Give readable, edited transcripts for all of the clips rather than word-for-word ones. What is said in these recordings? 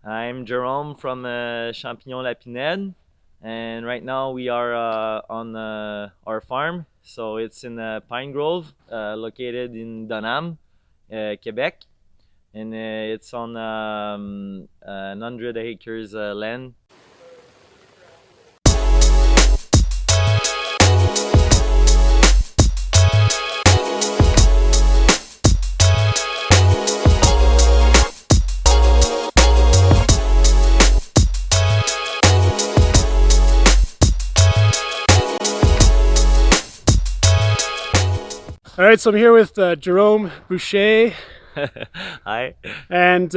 I'm Jerome from Champignons La Pinede, and right now we are on our farm. So it's in Pine Grove, located in Dunham, Quebec, and it's on 100 acres land. All right, so I'm here with Jerome Boucher, Hi. and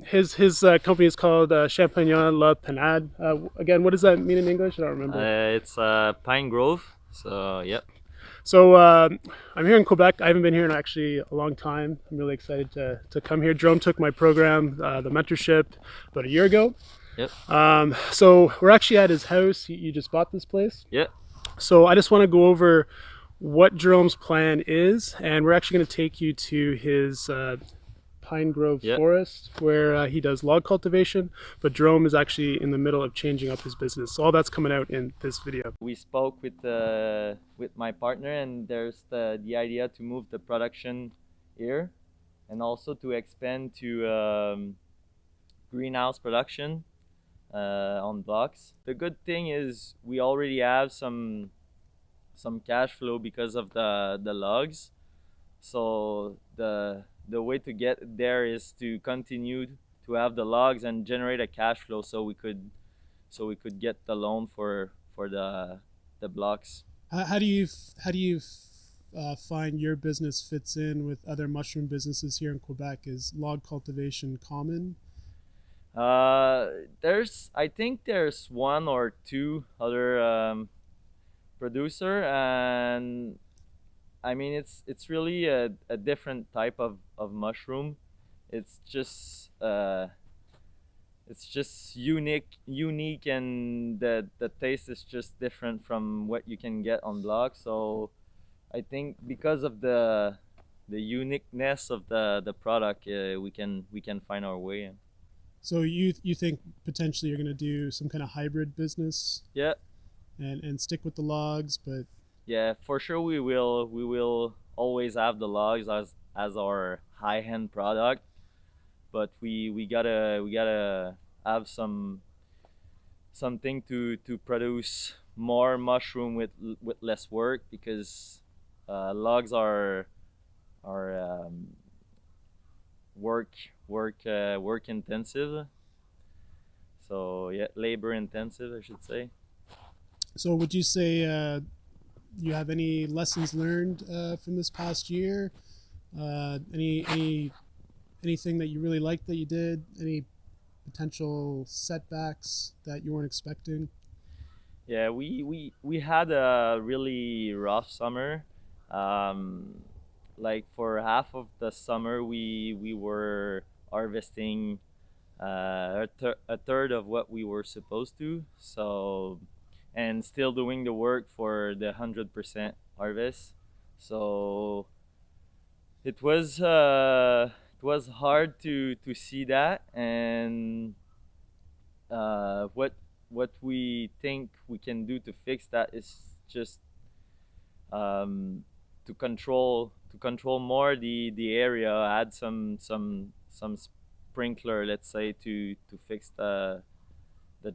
his company is called Champignons La Pinede. Again, what does that mean in English? I don't remember. It's Pine Grove. So yep. So I'm here in Quebec. I haven't been here in actually a long time. I'm really excited to come here. Jerome took my program, the Mentorship, about a year ago. Yep. So we're actually at his house. You just bought this place. Yep. So I just want to go over what Jerome's plan is, and we're actually going to take you to his Pine Grove forest where he does log cultivation, but Jerome is actually in the middle of changing up his business. So all that's coming out in this video. We spoke with my partner, and there's the idea to move the production here and also to expand to greenhouse production on blocks. The good thing is we already have some cash flow because of the logs. So the way to get there is to continue to have the logs and generate a cash flow so we could get the loan for the blocks. How do you find your business fits in with other mushroom businesses here in Quebec? Is log cultivation common? I think there's one or two other producer, and I mean it's really a different type of mushroom. It's just unique, and the taste is just different from what you can get on block. So I think because of the uniqueness of the product, we can find our way. So you think potentially you're going to do some kind of hybrid business? Yeah. And stick with the logs, but yeah, for sure we will always have the logs as our high-end product, but we gotta have something to produce more mushroom with less work, because logs are work intensive. So yeah, labor intensive, I should say. So would you say you have any lessons learned from this past year? Anything that you really liked that you did? Any potential setbacks that you weren't expecting? Yeah, we had a really rough summer. Like for half of the summer, we were harvesting a third of what we were supposed to. So, and still doing the work for the 100% harvest. So it was hard to see that, and what we think we can do to fix that is just to control more the area, add some sprinkler, let's say, to fix the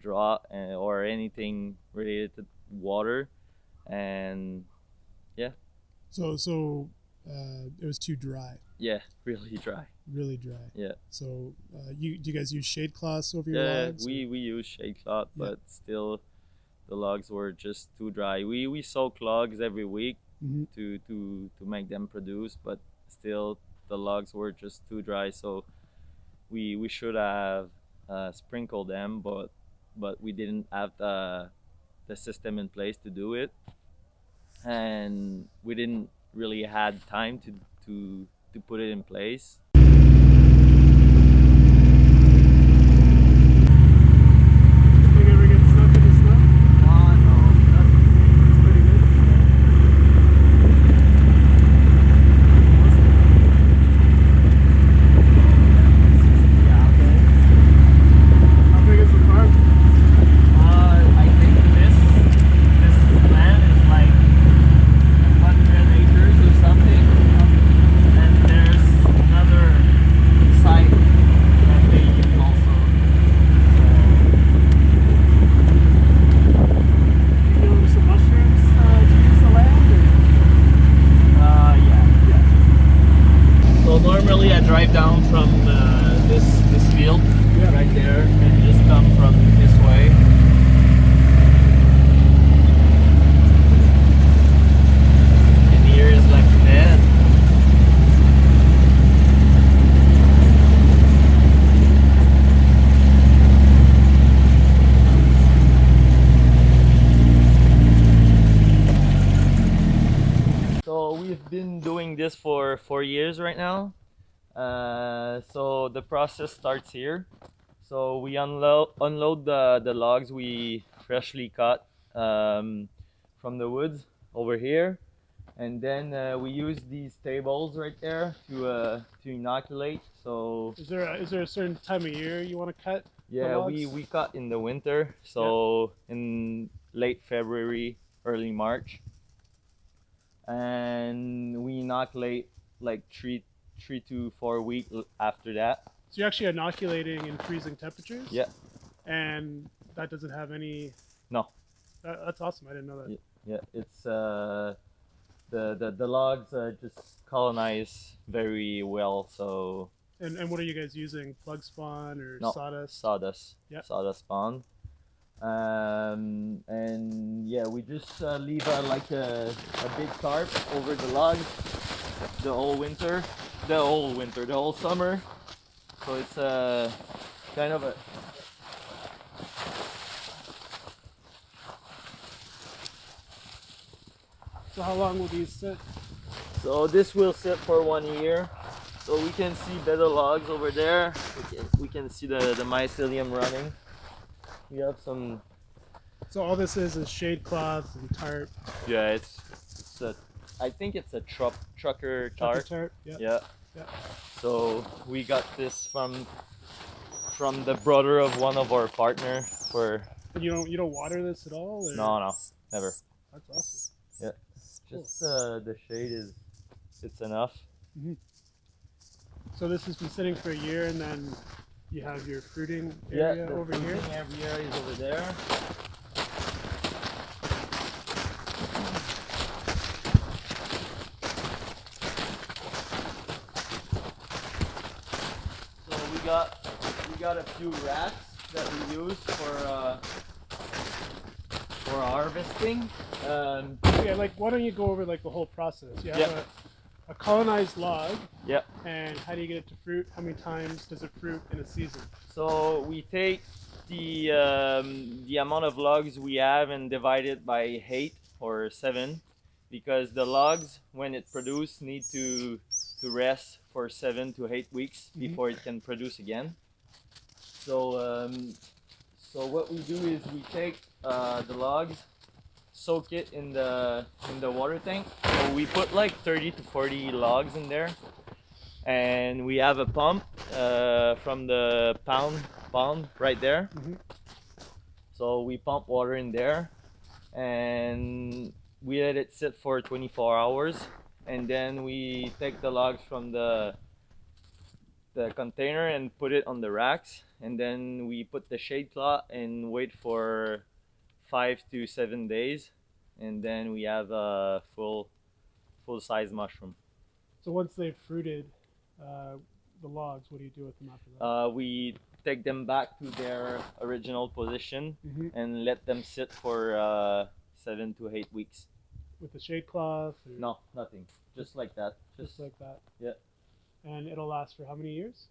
drought, or anything related to water. And yeah. So it was too dry. Yeah, really dry. Really dry. Yeah. So do you guys use shade cloths over your Yeah, logs? we use shade cloth, but still the logs were just too dry. We soak logs every week to make them produce, but still the logs were just too dry. So we should have sprinkled them, but we didn't have the system in place to do it, and we didn't really had time to put it in place. right down from this field, right there, and just come from this way. And here is La Pinede. So we've been doing this for 4 years right now. So the process starts here. So we unload the logs we freshly cut from the woods over here, and then we use these tables right there to inoculate. So Is there a certain time of year you want to cut? yeah, we cut in the winter, so in late February, early March, and we inoculate like three to 4 weeks after that. So you're actually inoculating in freezing temperatures? Yeah. And that doesn't have any. No. That's awesome. I didn't know that. Yeah, it's the logs just colonize very well. So. And what are you guys using? Plug spawn or No, sawdust? Sawdust. Yep. Sawdust spawn. And yeah, we just leave like a big tarp over the logs the whole summer. So it's kind of a. So how long will these sit? So this will sit for 1 year. So we can see better logs over there. We can see the mycelium running. We have some. So all this is shade cloth and tarp. Yeah, it's a. I think it's a trucker tarp. Yeah. Yeah. So we got this from the brother of one of our partner. For. And you don't water this at all? Or? No, never. That's awesome. Yeah. Just the shade it's enough. Mm-hmm. So this has been sitting for a year, and then you have your fruiting area over here? Yeah, the fruiting area is over there. So we got a few racks that we use for harvesting. Yeah, like why don't you go over like the whole process? You have a colonized log. Yeah. And how do you get it to fruit? How many times does it fruit in a season? So we take the amount of logs we have and divide it by 8 or 7, because the logs, when it produce, need to rest for 7 to 8 weeks before it can produce again. So so what we do is we take the logs, soak it in the water tank. So we put like 30 to 40 logs in there, and we have a pump from the pond right there. So we pump water in there, and we let it sit for 24 hours, and then we take the logs from the container and put it on the racks, and then we put the shade cloth and wait for 5 to 7 days, and then we have a full size mushroom. So once they've fruited the logs, what do you do with them after that? We take them back to their original position and let them sit for 7 to 8 weeks. With the shade cloth? Or? No, nothing. Just like that. Just like that? Yeah. And it'll last for how many years?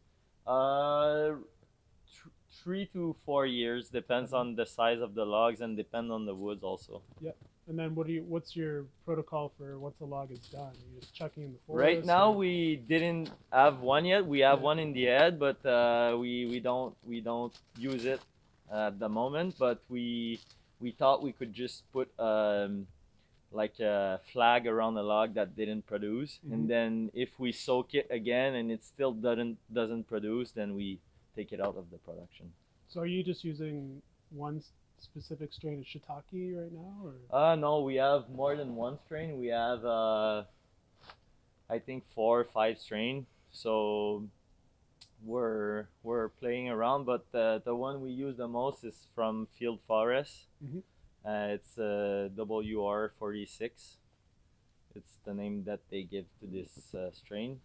3 to 4 years, depends on the size of the logs and depend on the woods also. Yep. And then what's your protocol for once a log is done? Are you just chucking in the forest? Right now we didn't have one yet. We have one in the head, but we don't use it at the moment. But we thought we could just put like a flag around the log that didn't produce, and then if we soak it again and it still doesn't produce, then we take it out of the production. So are you just using one specific strain of shiitake right now, or? No, we have more than one strain. We have I think 4 or 5 strain. So we're playing around, but the one we use the most is from Field Forest. It's WR46. It's the name that they give to this strain.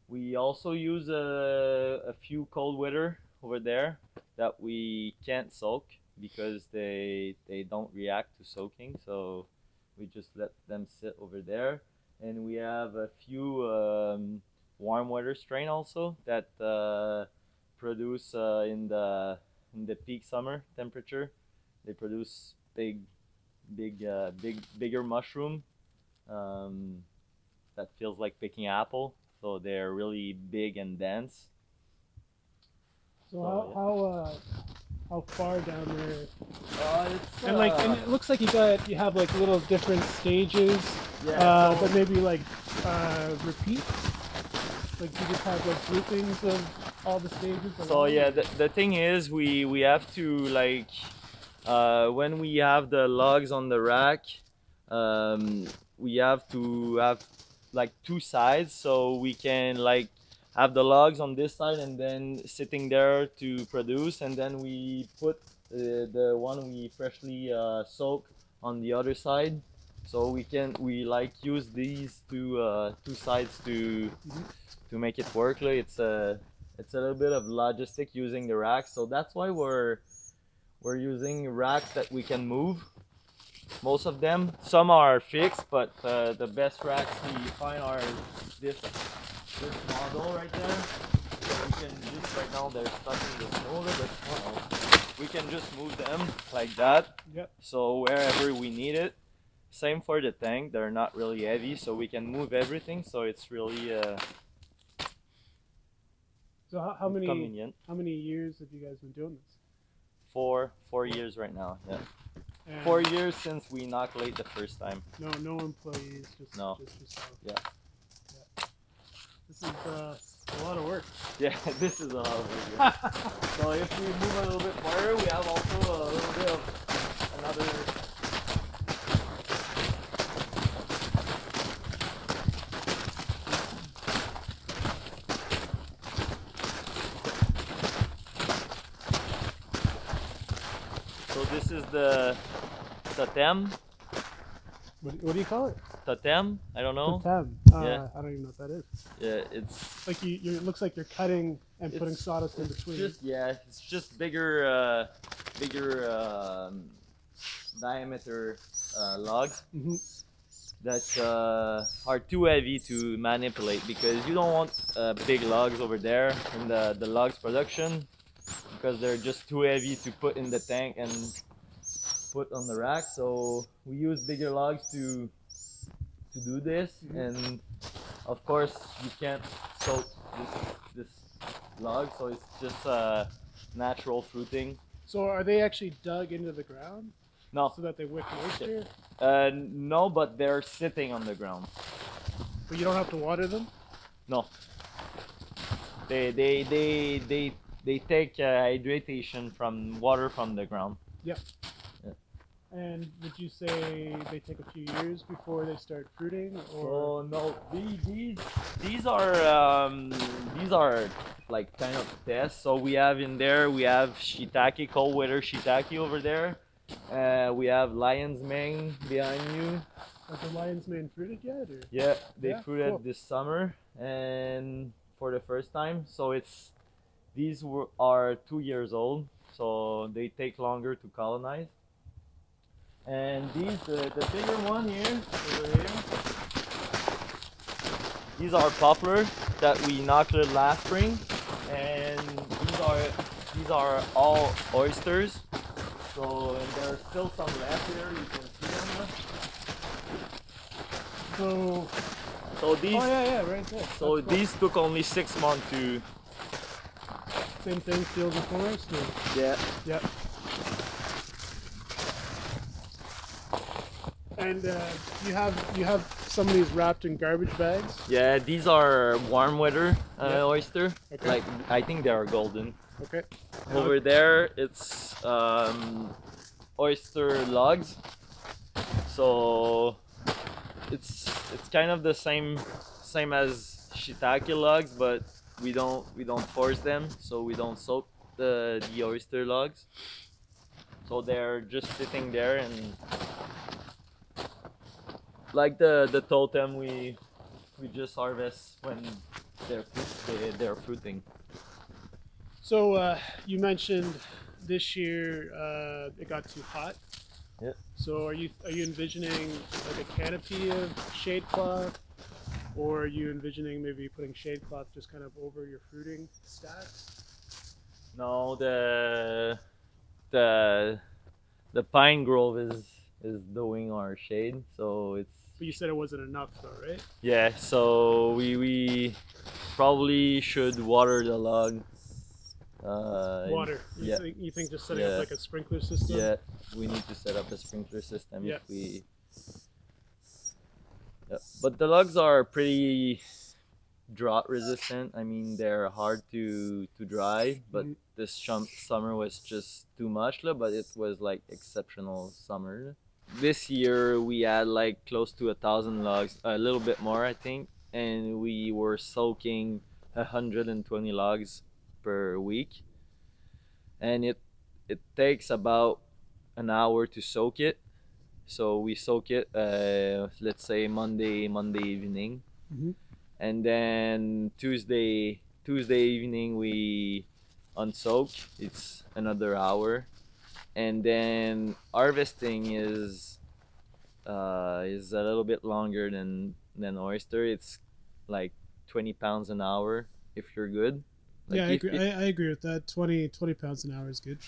We also use a few cold weather over there that we can't soak because they don't react to soaking, so we just let them sit over there. And we have a few warm weather strain also that produce in the peak summer temperature. They produce bigger mushroom um, that feels like picking apple. So they're really big and dense. So So, how far down there? it's And it looks like you have like little different stages, yeah. but maybe like repeat. Like you just have like groupings of all the stages. So yeah, the thing is we have to like when we have the logs on the rack, we have to have like two sides so we can like have the logs on this side and then sitting there to produce, and then we put the one we freshly soak on the other side, so we like use these two sides to make it work. Like it's a little bit of logistic using the racks, so that's why we're using racks that we can move. Most of them, some are fixed, but the best racks we find are this model right there. So we can just right now they're stuck in the snow a little bit. We can just move them like that. Yep. So wherever we need it. Same for the tank. They're not really heavy, so we can move everything. So it's really So convenient. how many years have you guys been doing this? 4 years right now. Yeah. And 4 years since we inoculate the first time. no employees, just No. just yourself. Yeah. This is a lot of work. Yeah, this is a lot of work. Yeah. So if we move a little bit farther, we have also a little bit of another. So this is the totem. What do you call it? Totem? I don't know. Totem. Yeah. I don't even know what that is. Yeah, it's Like it looks like you're cutting and putting it's- sawdust in it's between. just it's just bigger diameter logs Mhm. that are too heavy to manipulate, because you don't want big logs over there in the logs production, because they're just too heavy to put in the tank and put on the rack. So we use bigger logs to do this, and of course you can't soak this log, so it's just natural fruiting. So are they actually dug into the ground No, so that they wick moisture? no, but they're sitting on the ground. But you don't have to water them? No, they take hydration from water from the ground. Yep. Yeah. And would you say they take a few years before they start fruiting, or Oh no, these are like kind of tests. So we have in there, we have shiitake, cold weather shiitake over there. We have lion's mane behind you. have the lion's mane fruited yet? Or? Yeah, they Yeah, fruited cool. this summer and for the first time. So are 2 years old, so they take longer to colonize. And the bigger one here, over here, these are poplar that we inoculated last spring, and these are all oysters. So and there's still some left here. You can see them. So So these yeah, right there. so That's cool. these took only 6 months to. Same thing, fields of forest. Or? Yeah. Yep. And you have some of these wrapped in garbage bags. Yeah, these are warm weather Yeah. oyster. Okay. Like I think they are golden. Okay. Over there, it's oyster logs. So it's kind of the same as shiitake logs, but we don't force them, so we don't soak the oyster logs. So they're just sitting there, and like the totem we just harvest they're fruiting. So you mentioned this year it got too hot. Yeah. So are you envisioning like a canopy of shade cloth, or are you envisioning maybe putting shade cloth just kind of over your fruiting stacks? No, the the pine grove is doing our shade, so it's But you said it wasn't enough though, right? yeah. So we probably should water the log. Water. Yeah, You think just setting up yeah, like a sprinkler system? yeah. We need to set up a sprinkler system Yeah. if we. Yeah. But the logs are pretty drought resistant. I mean, they're hard to dry, but Mhm. this summer was just too much, but it was like exceptional summer. This year we had like close to 1,000 logs, a little bit more, I think, and we were soaking 120 logs per week, and it takes about an hour to soak it. So we soak it, let's say Monday evening, Mhm. and then Tuesday evening we unsoak. It's another hour, and then harvesting is a little bit longer than oyster. It's like 20 pounds an hour if you're good. Yeah, Like I if agree. it, I agree with that. 20 pounds an hour is good.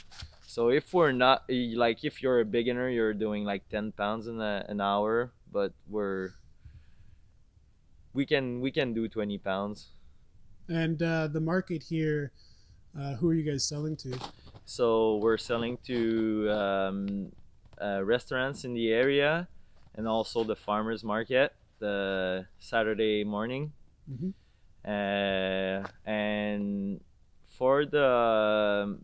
so if we're not like if you're a beginner, you're doing like 10 pounds in an hour, but we can do 20 pounds. And the market here, who are you guys selling to? So we're selling to restaurants in the area, and also the farmers market the Saturday morning. Hmm. And for the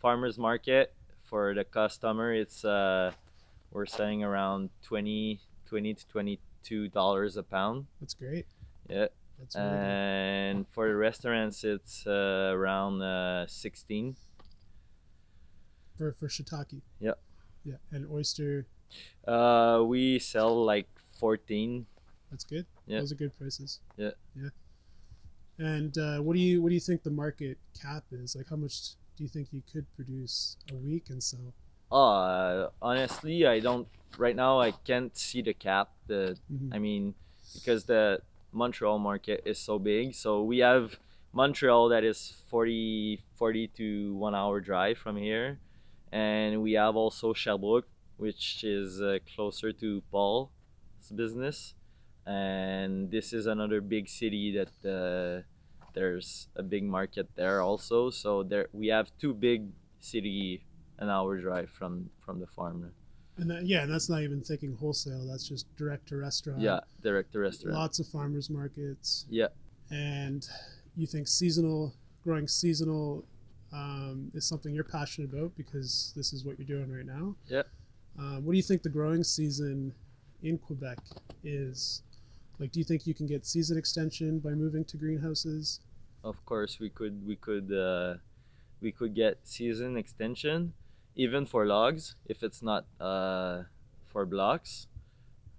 farmers market, for the customer, it's we're selling around 20 to $22 a pound. That's great. Yeah. That's really good. And for the restaurants, it's around 16. For shiitake. Yeah. Yeah, and oyster. We sell like 14. That's good. Yeah. Those are good prices. Yeah. Yeah. And what do you think the market cap is? Like, how much do you think you could produce a week and sell? Honestly, I don't. Right now, I can't see the cap. Hmm. I mean, because the Montreal market is so big. So we have Montreal that is 40 to 1 hour drive from here, and we have also Sherbrooke, which is closer to Paul's business, and this is another big city that there's a big market there also. So there we have two big city an hour drive from the farm. And yeah, and that's not even thinking wholesale. That's just direct to restaurant. Yeah, direct to restaurant. Lots of farmers markets. Yeah. And you think growing seasonal, is something you're passionate about because this is what you're doing right now. Yeah. What do you think the growing season in Quebec is? Like, do you think you can get season extension by moving to greenhouses? Of course, we could get season extension, even for logs if it's not for blocks.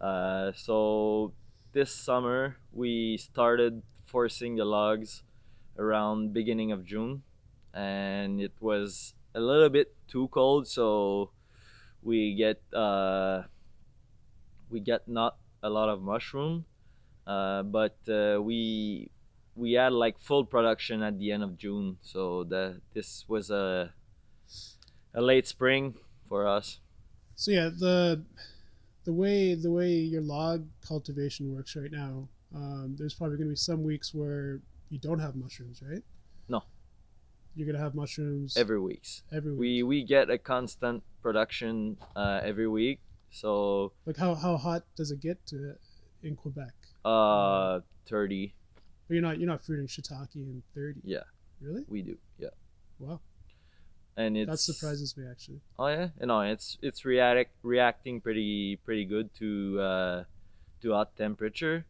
So this summer we started forcing the logs around beginning of June, and it was a little bit too cold, so we get uh, we get not a lot of mushroom, but we had like full production at the end of June, so this was a late spring for us. So yeah, the way your log cultivation works right now, there's probably going to be some weeks where you don't have mushrooms, right? No, You're going to have mushrooms every weeks. every We week. we get a constant production every week. So Like, how hot does it get in Quebec? 30. But you're not fruiting shiitake in 30. Yeah, Really? we do. Yeah, Wow, and that it's surprises me actually. oh yeah, no, it's reacting pretty good to hot temperature.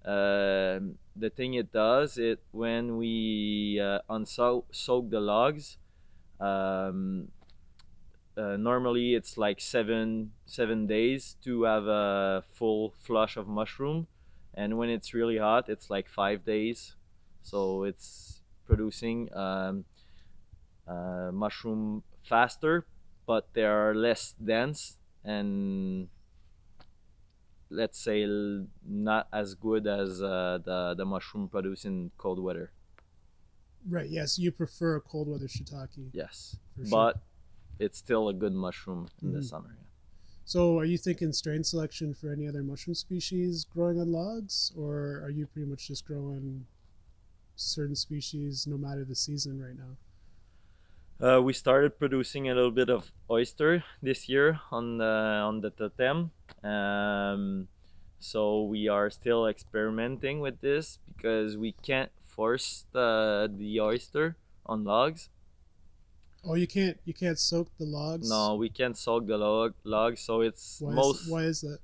The thing it does it when we soak the logs. Um, Normally it's like seven days to have a full flush of mushroom, and when it's really hot, it's like 5 days. so it's producing mushroom faster, but they are less dense and, let's say, not as good as the mushroom produced in cold weather. Right. Yeah. So you prefer a cold weather shiitake? Yes, For sure. but it's still a good mushroom in the summer. Yeah. So are you thinking strain selection for any other mushroom species growing on logs, or are you pretty much just growing certain species no matter the season right now? We started producing a little bit of oyster this year on the totem. So we are still experimenting with this because we can't force the oyster on logs. Oh, you can't soak the logs? No, we can't soak the log, so it's Why is that?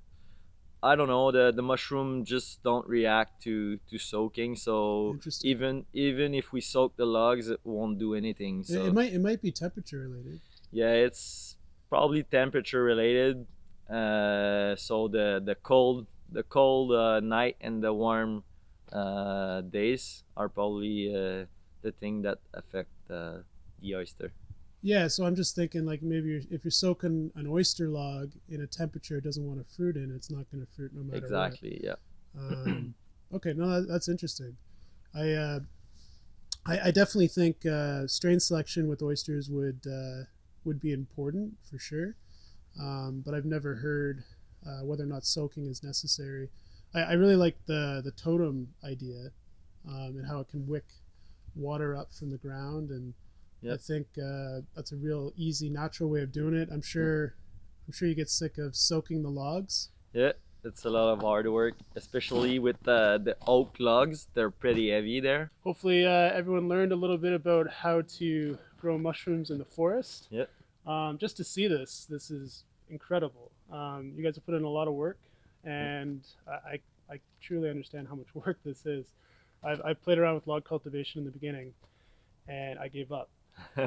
I don't know, the mushroom just don't react to soaking. So Interesting. even if we soak the logs, it won't do anything. So It might be temperature related. yeah, it's probably temperature related. So the cold night and the warm days are probably the thing that affect the oyster. Yeah, so I'm just thinking like maybe if you're soaking an oyster log in a temperature it doesn't want to fruit in, it's not going to fruit no matter Exactly. Yeah. what. Okay, no, that's interesting. I, uh, I definitely think strain selection with oysters would be important for sure, but I've never heard whether or not soaking is necessary. I really like the totem idea, and how it can wick water up from the ground, and I Yep. think that's a real easy, natural way of doing it. I'm sure you get sick of soaking the logs. Yeah. It's a lot of hard work, especially with the oak logs. They're pretty heavy there. Hopefully, everyone learned a little bit about how to grow mushrooms in the forest. Yeah. Just to see this is incredible. You guys have put in a lot of work, and I truly understand how much work this is. I played around with log cultivation in the beginning, and I gave up.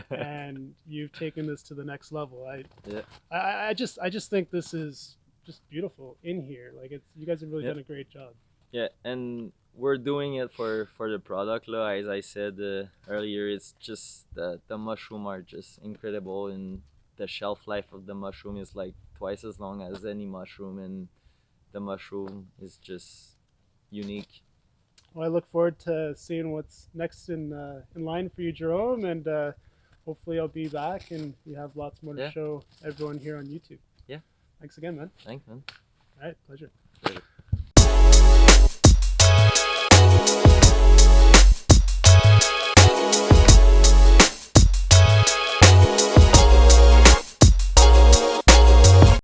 And you've taken this to the next level. Yeah. I just think this is just beautiful in here. Like you guys have really Yep. done a great job. Yeah, and we're doing it for the product. As I said earlier, it's just the mushroom are just incredible, and the shelf life of the mushroom is like twice as long as any mushroom, and the mushroom is just unique. Well, I look forward to seeing what's next in line for you, Jerome, and hopefully I'll be back and we have lots more to Yeah. show everyone here on YouTube. Yeah. Thanks again, man. Thanks, man. All right, pleasure. Later.